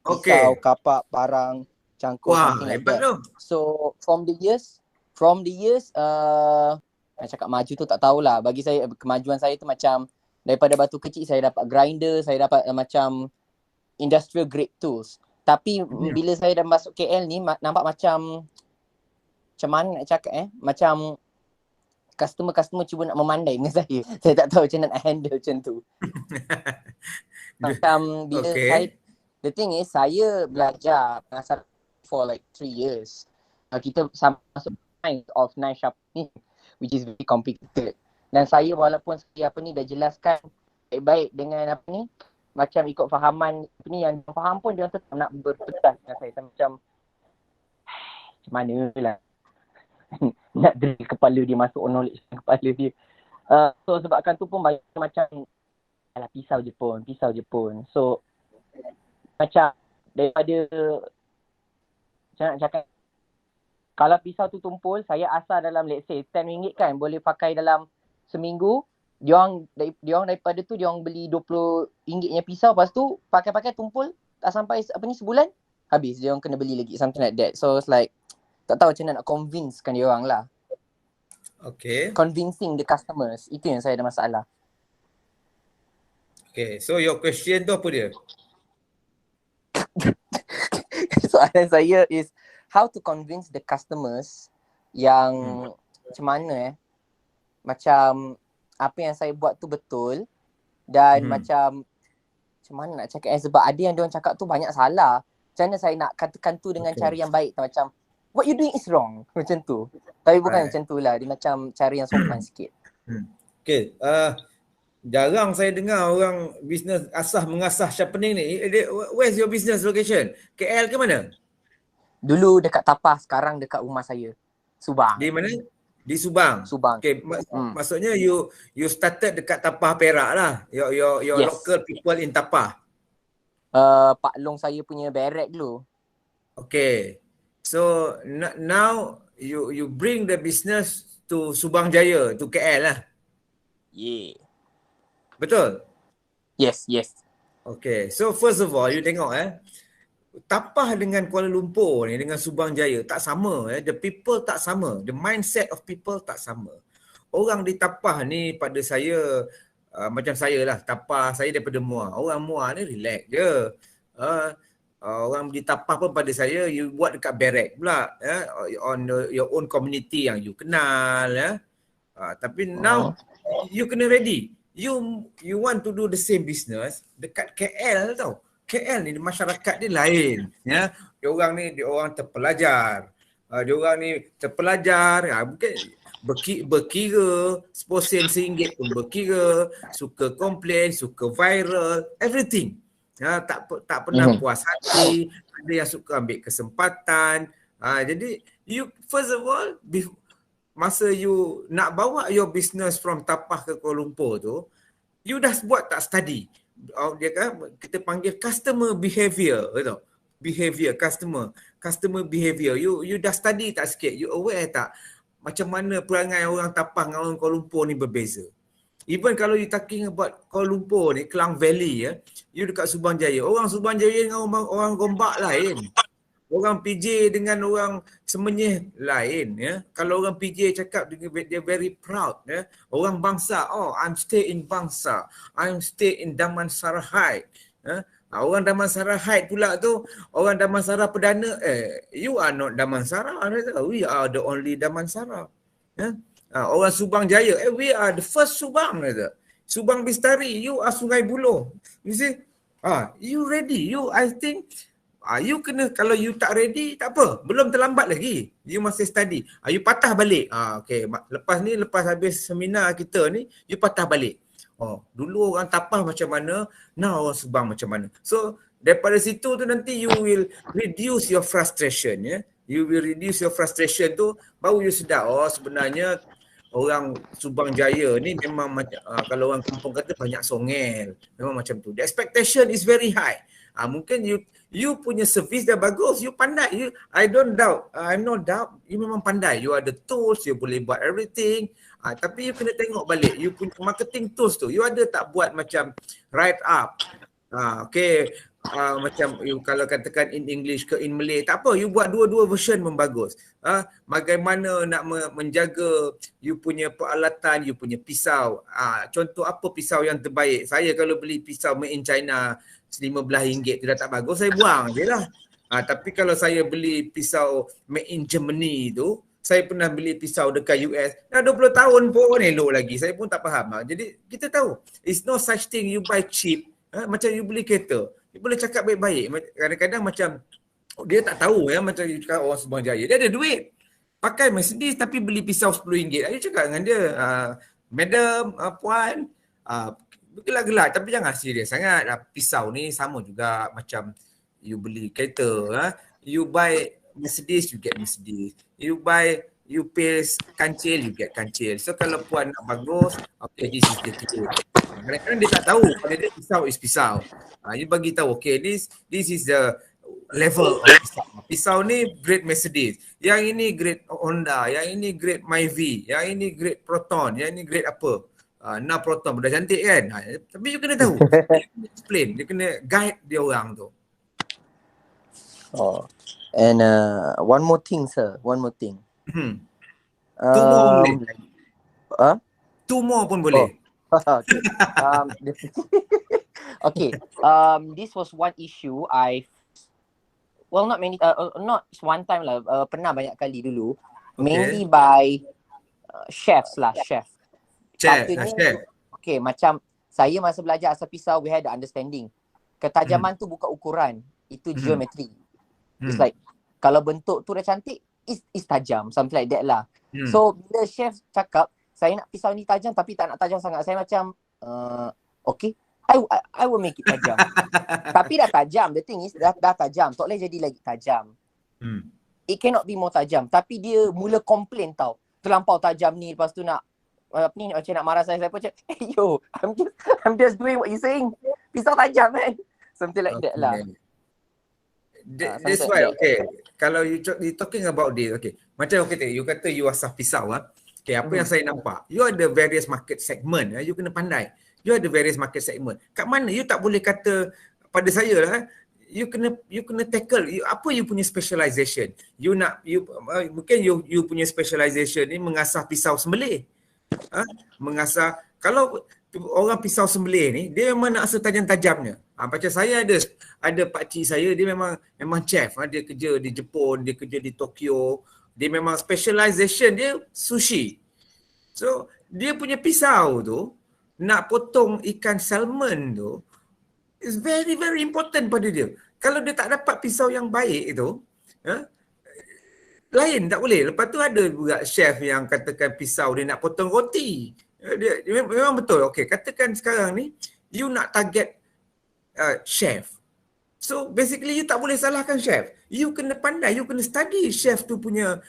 Okay.
Pisau, kapak, parang, cangkul, something like that. So from the years, nak cakap maju tu tak tahulah. Bagi saya, kemajuan saya tu macam daripada batu kecil saya dapat grinder, saya dapat macam industrial grade tools. Tapi bila saya dah masuk KL ni, nampak macam mana nak cakap macam customer cuba nak memandai dengan saya. Saya tak tahu macam mana nak handle macam tu. Macam bila saya, the thing is, saya belajar pengasas for like 3 years. Kita masuk kind of knife sharpening, which is very complicated. Dan saya walaupun saya dah jelaskan baik-baik dengan macam ikut fahaman yang faham pun dia tetap nak berpetas dengan saya. Macam mana lah nak drill kepala dia, masuk knowledge kepala dia. So sebabkan tu pun banyak macam alah pisau je pun. So macam daripada macam nak cakap, kalau pisau tu tumpul, saya asal dalam let's say RM10 kan, boleh pakai dalam seminggu. Diorang daripada tu diorang beli RM20 pisau, lepas tu pakai tumpul tak sampai sebulan habis, diorang kena beli lagi, something like that. So it's like tak tahu macam mana nak convincekan diorang lah.
Okay.
Convincing the customers, itu yang saya ada masalah.
Okay, so your question tu apa dia?
Soalan saya is how to convince the customers yang macam mana macam apa yang saya buat tu betul dan macam macam mana nak cakap sebab ada yang diorang cakap tu banyak salah. Macam mana saya nak katakan tu dengan cara yang baik, macam what you doing is wrong macam tu. Tapi bukan macam tu lah, dia macam cara yang sopan sikit.
Okay, jarang saya dengar orang bisnes asah mengasah Sharpening ni. Where's your business location? KL ke mana?
Dulu dekat Tapah, sekarang dekat rumah saya, Subang.
Di mana? Di Subang.
Subang.
Okay, maksudnya you started dekat Tapah Perak lah. Your
Yes.
local people in Tapah.
Pak Long saya punya barrack dulu.
Okay. So now you bring the business to Subang Jaya, to KL lah.
Yeah.
Betul?
Yes.
Okay. So first of all, you tengok Tapah dengan Kuala Lumpur ni, dengan Subang Jaya tak sama. The people tak sama. The mindset of people tak sama. Orang di Tapah ni pada saya, macam saya lah, Tapah saya daripada Muar. Orang Muar ni relax je. Orang di Tapah pun pada saya, you buat dekat barrack pula. On your own community yang you kenal. Tapi now, you kena ready. You want to do the same business dekat KL tau. KL ni masyarakat dia lain, ya. Diorang ni terpelajar. Diorang ni terpelajar, bukan berkira, seposen RM1 pun berkira, suka komplain, suka viral, everything. Tak pernah puas hati, ada yang suka ambil kesempatan. Jadi you first of all, masa you nak bawa your business from Tapah ke Kuala Lumpur tu, you dah buat tak study? Dia kan kita panggil customer behavior, betul? Behavior customer behavior. You dah study tak sikit? You aware tak macam mana perangai orang Tapah dengan orang Kuala Lumpur ni berbeza? Even kalau you talking about Kuala Lumpur ni, Klang Valley, you dekat Subang Jaya. Orang Subang Jaya dengan orang Gombak lain. Orang PJ dengan orang Semenyih lain, ya. Kalau orang PJ cakap dia very proud, ya. Orang Bangsa, I'm stay in Bangsa. I'm stay in Damansara Heights. Ya. Orang Damansara Heights pula tu, orang Damansara Perdana, you are not Damansara. We are the only Damansara. Ya. Orang Subang Jaya, we are the first Subang. Subang Bistari, you are Sungai Buloh. You see? You ready? I think you kena, kalau you tak ready, tak apa. Belum terlambat lagi. You masih study. You patah balik. Okay. Lepas habis seminar kita ni, you patah balik. Dulu orang Tapah macam mana, now orang Subang macam mana. So, daripada situ tu nanti you will reduce your frustration. Ya? You will reduce your frustration tu, baru you sedar, sebenarnya orang Subang Jaya ni memang macam, kalau orang kampung kata banyak songel. Memang macam tu. The expectation is very high. Mungkin you punya service dah bagus, you pandai. I don't doubt, I'm not doubt, you memang pandai. You ada tools, you boleh buat everything. Tapi you kena tengok balik, you punya marketing tools tu, you ada tak buat macam write up. Okay, macam you kalau katakan in English ke in Malay, tak apa, you buat dua-dua version pun bagus. Bagaimana nak menjaga you punya peralatan, you punya pisau. Contoh apa pisau yang terbaik. Saya kalau beli pisau made in China RM15 tu dah tak bagus, saya buang je lah. Tapi kalau saya beli pisau made in Germany tu, saya pernah beli pisau dekat US, dah 20 tahun pun elok lagi. Saya pun tak faham. Jadi kita tahu, it's no such thing you buy cheap. Macam you beli kereta, you boleh cakap baik-baik. Kadang-kadang macam dia tak tahu, macam you cakap orang Subang Jaya, dia ada duit, pakai Mercedes tapi beli pisau RM10. You cakap dengan dia, madam, puan, gelak-gelak, tapi jangan serius sangat. Pisau ni sama juga macam you beli kereta. You buy Mercedes, you get Mercedes. You pay kancil, you get kancil. So kalau puan nak bagus, okay, this is the ticket. Kadang-kadang dia tak tahu pada dia pisau is pisau. You bagi tahu, okay, this is the level of pisau. Pisau ni grade Mercedes. Yang ini grade Honda, yang ini grade Myvi, yang ini grade Proton, yang ini grade apa. Nah Proton dah cantik kan. Tapi you kena tahu. Dia kena explain, dia kena guide dia orang tu.
And one more thing, sir. One more thing.
Two more boleh. Two more pun boleh.
Okay. Okay. This was one issue not one time lah. Pernah banyak kali dulu. Okay. Mainly by chef.
Chef.
Okay, macam saya masa belajar asal pisau, we had the understanding. ketajaman tu bukan ukuran. Itu geometri. It's
Hmm.
like, kalau bentuk tu dah cantik, is tajam. Something like that lah.
Hmm.
So, bila chef cakap, saya nak pisau ni tajam tapi tak nak tajam sangat. Saya macam, okay, I will make it tajam. Tapi dah tajam. The thing is, dah tajam. Tak boleh jadi lagi tajam. It cannot be more tajam. Tapi dia mula complain tau. Terlampau tajam ni, lepas tu nak macam nak marah saya pun macam, hey yo, I'm just doing what you saying. Pisau tajam kan. Something like that lah.
That's why, okay. Kalau you talking about this, okay. Macam okay, you kata you asah pisau lah. Okay, apa yang saya nampak, you ada various market segment, you kena pandai. You ada various market segment. Kat mana you tak boleh kata pada saya lah, you kena tackle apa you punya specialization. Mungkin you punya specialization ni mengasah pisau sembelih. Mengasah, kalau orang pisau sembelih ni dia memang nak asal tajam-tajamnya. Macam saya ada pakcik saya, dia memang chef. Dia kerja di Jepun, dia kerja di Tokyo. Dia memang specialization dia sushi. So dia punya pisau tu nak potong ikan salmon tu is very very important pada dia. Kalau dia tak dapat pisau yang baik itu, lain tak boleh. Lepas tu ada juga chef yang katakan pisau dia nak potong roti. Dia memang betul. Okey, katakan sekarang ni you nak target chef. So basically you tak boleh salahkan chef. You kena pandai, you kena study chef tu punya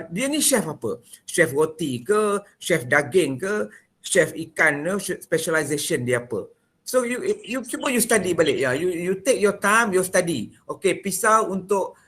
dia ni chef apa? Chef roti ke, chef daging ke, chef ikan ke, specialization dia apa. So you cuba you study balik ya. You take your time, you study. Okay, pisau untuk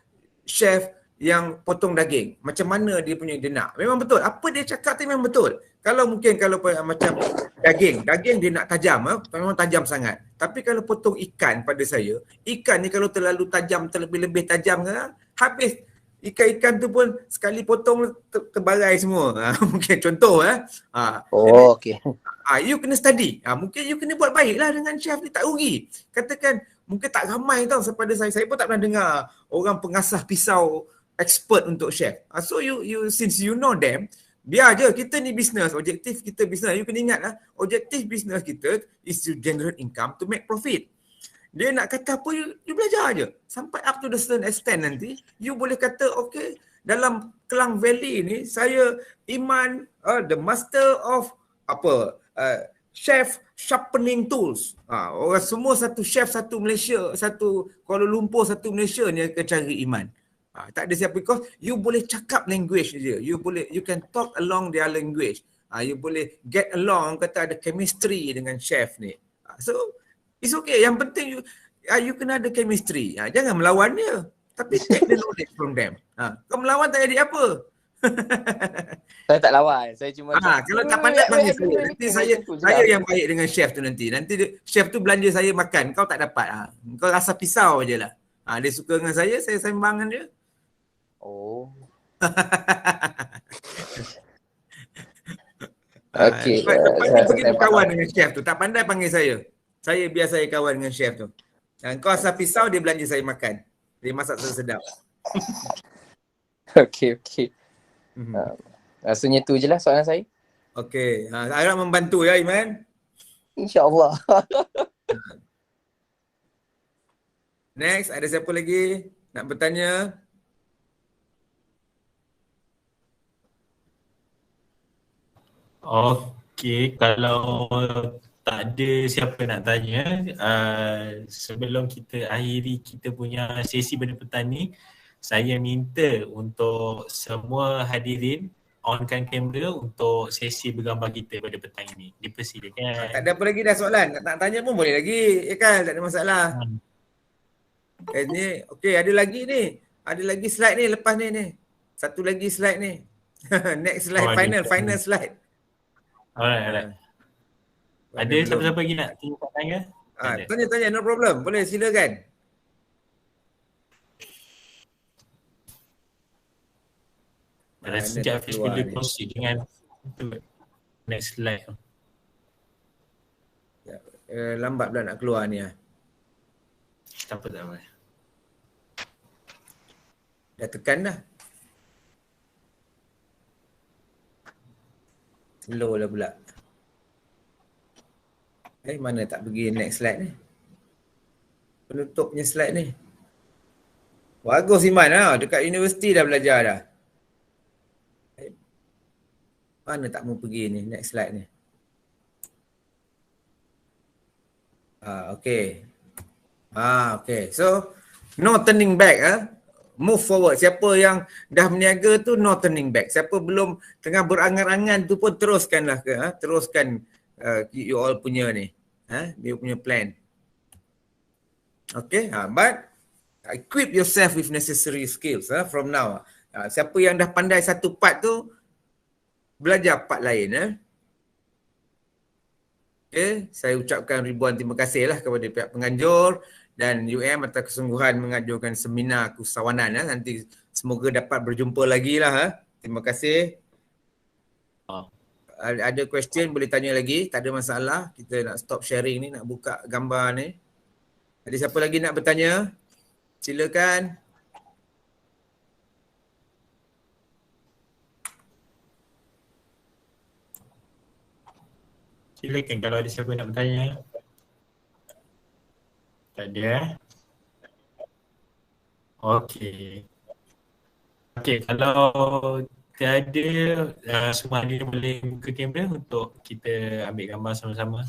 chef yang potong daging. Macam mana dia punya dia nak. Memang betul. Apa dia cakap tu memang betul. Kalau macam daging dia nak tajam, memang tajam sangat. Tapi kalau potong ikan pada saya, ikan ni kalau terlalu tajam, terlebih-lebih tajam kan, habis ikan-ikan tu pun sekali potong terbarai semua. Mungkin contoh
okay.
You kena study. Mungkin you kena buat baiklah dengan chef ni, tak rugi. Katakan mungkin tak ramai tau pada saya. Saya pun tak pernah dengar orang pengasah pisau expert untuk chef. So you since you know them, biar je, kita ni business, objektif kita business. You kena ingat lah, objektif business kita is to generate income to make profit. Dia nak kata apa, you belajar je. Sampai up to the certain extent nanti, you boleh kata, okay, dalam Klang Valley ni, saya Iman, the master of chef sharpening tools. Orang semua satu chef, satu Malaysia, satu Kuala Lumpur, satu Malaysia ni akan cari Iman. Tak ada siapa, because you boleh cakap language je. You can talk along their language. You boleh get along, kata ada chemistry dengan chef ni. So it's okay. Yang penting you kena ada chemistry. Jangan melawan dia. Tapi take the knowledge from them. Kau melawan tak jadi apa.
Saya tak lawan. Saya cuma
kalau tak pandai panggil saya. Nanti saya yang baik dengan chef tu nanti. Nanti chef tu belanja saya makan. Kau tak dapat. Kau rasa pisau je lah. Dia suka dengan saya sembang dengan dia.
Oh. Okay.
Pergi kawan dengan chef tu. Tak pandai panggil saya. Saya biar saya kawan dengan chef tu. Kau asal pisau, dia belanja saya makan. Dia masak sedap.
Okay. Rasanya tu je lah soalan saya.
Okay. Harap membantu ya Iman.
InsyaAllah.
Next, ada siapa lagi nak bertanya?
Okey, kalau tak ada siapa nak tanya, sebelum kita akhiri kita punya sesi pada petang ni, saya minta untuk semua hadirin onkan kamera untuk sesi bergambar kita pada petang ini. Dipersilakan.
Tak ada apa lagi dah soalan. Nak tanya pun boleh lagi. Kan, tak ada masalah. Ni, okey, ada lagi ni. Ada lagi slide ni lepas ni. Satu lagi slide ni. Next slide, final slide.
Alright. Ada siapa-siapa lagi nak tanya?
Tanya, no problem. Boleh, silakan.
Sekejap Hafiz boleh proceed dengan next slide.
Lambat pula nak keluar ni.
Tak apa.
Dah tekan dah. Slow lah pula. Mana tak pergi next slide ni? penutupnya slide ni. Bagus Iman ha, dekat universiti dah belajar dah. Mana tak mau pergi ni, next slide ni. Okay. Okay. So, no turning back. Move forward. Siapa yang dah berniaga tu, no turning back. Siapa belum tengah berangan-angan tu pun teruskanlah ke. Teruskan you all punya ni. You punya plan. Okay. But, equip yourself with necessary skills from now. Siapa yang dah pandai satu part tu, belajar part lain. Okay, saya ucapkan ribuan terima kasih lah kepada pihak penganjur dan atas kesungguhan mengajukan seminar keusahawanan. Nanti semoga dapat berjumpa lagi lah. Terima kasih. Ada question boleh tanya lagi, tak ada masalah. Kita nak stop sharing ni, nak buka gambar ni. Ada siapa lagi nak bertanya? Silakan.
Silakan kalau ada siapa nak bertanya. Tak ada. Okey. Okey, kalau tiada, semua ada boleh buka kamera untuk kita ambil gambar sama-sama.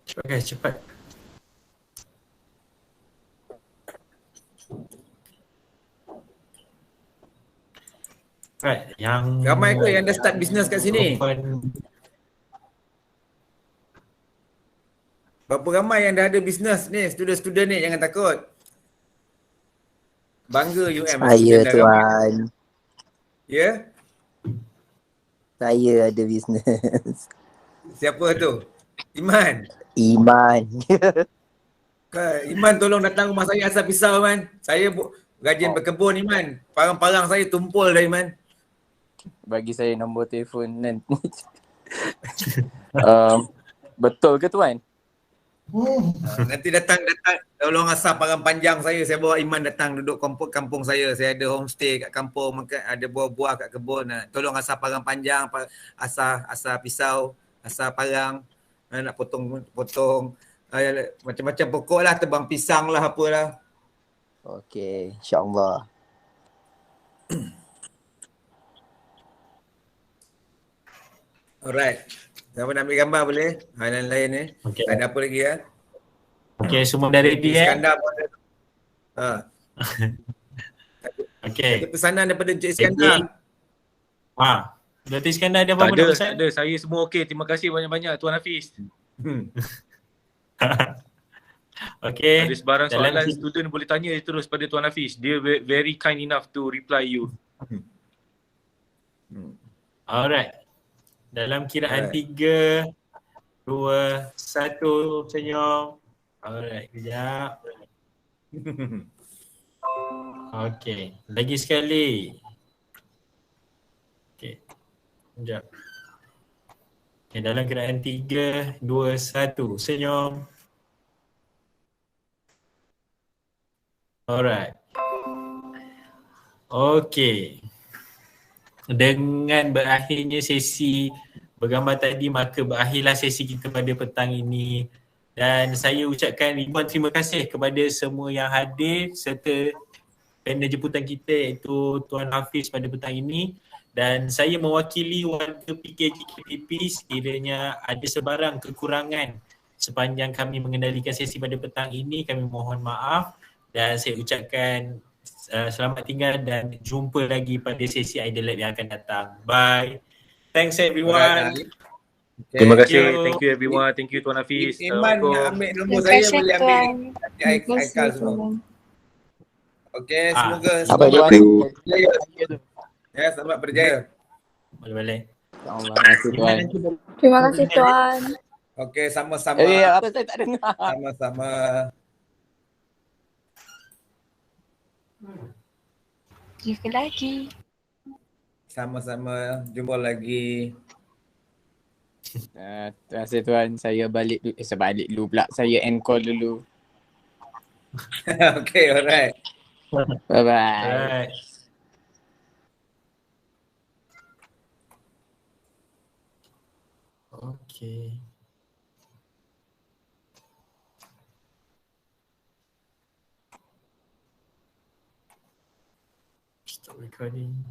Cepat guys, cepat. Right, yang
Ramai ke yang dah start bisnes kat sini? Berapa ramai yang dah ada bisnes ni, student-student ni, jangan takut. Bangga UM.
Saya tuan.
Ya?
Saya ada bisnes.
Siapa tu? Iman.
Iman.
Iman tolong datang rumah saya asal pisau Iman. Saya rajin berkebun Iman. Parang-parang saya tumpul dah Iman.
Bagi saya nombor telefon nanti. Betul ke tuan?
Nanti datang tolong asal parang panjang saya bawa Iman datang duduk kampung saya. Saya ada homestay kat kampung, makan ada buah-buah kat kebun. Tolong asal parang panjang, asal pisau, asal parang nak potong macam-macam pokok lah, tebang pisang lah apalah.
Okey, insya-Allah.
Alright. Siapa nak ambil gambar boleh? Lain-lain ni.
Okay.
Ada apa lagi ya?
Okey, semua dah ready
Iskandar pun ada.
Okey.
Ada pesanan daripada Encik Iskandar.
Datuk Iskandar ada apa-apa nak pesan?
Tak ada. Saya semua okey. Terima kasih banyak-banyak Tuan Hafiz.
Okey.
Ada sebarang soalan student boleh tanya terus pada Tuan Hafiz. Dia very kind enough to reply you.
Alright. Dalam kiraan 3, 2, 1, senyum. Alright, kejap. Okey, lagi sekali. Okey, kejap. Okay, dalam kiraan 3, 2, 1, senyum. Alright. Okey. Dengan berakhirnya sesi bergambar tadi, maka berakhirlah sesi kita pada petang ini. Dan saya ucapkan ribuan terima kasih kepada semua yang hadir serta panel jemputan kita iaitu Tuan Hafiz pada petang ini. Dan saya mewakili warga PKJKPP sekiranya ada sebarang kekurangan sepanjang kami mengendalikan sesi pada petang ini, kami mohon maaf. Dan saya ucapkan selamat tinggal dan jumpa lagi pada sesi Idol Lab yang akan datang. Bye. Thanks everyone.
Okay.
Terima kasih. Thank you everyone. Thank you Tuan Hafiz.
Iman nak ambil nombor
Terima
saya
kasih,
boleh
Tuan.
ambil. Aikal semua. Okey, semoga
Apa tuan?
berjaya. Ya, selamat berjaya.
Boleh-boleh.
Terima kasih tuan.
Terima kasih Tuan.
Okey, sama-sama.
Apa saya tak dengar?
Sama-sama.
Jumpa lagi.
Sama-sama. Jumpa lagi.
Terima kasih tuan. Saya balik dulu. Saya balik dulu pula. Saya end call dulu.
Okey, alright.
Bye-bye.
Alright. Okay. Stop recording.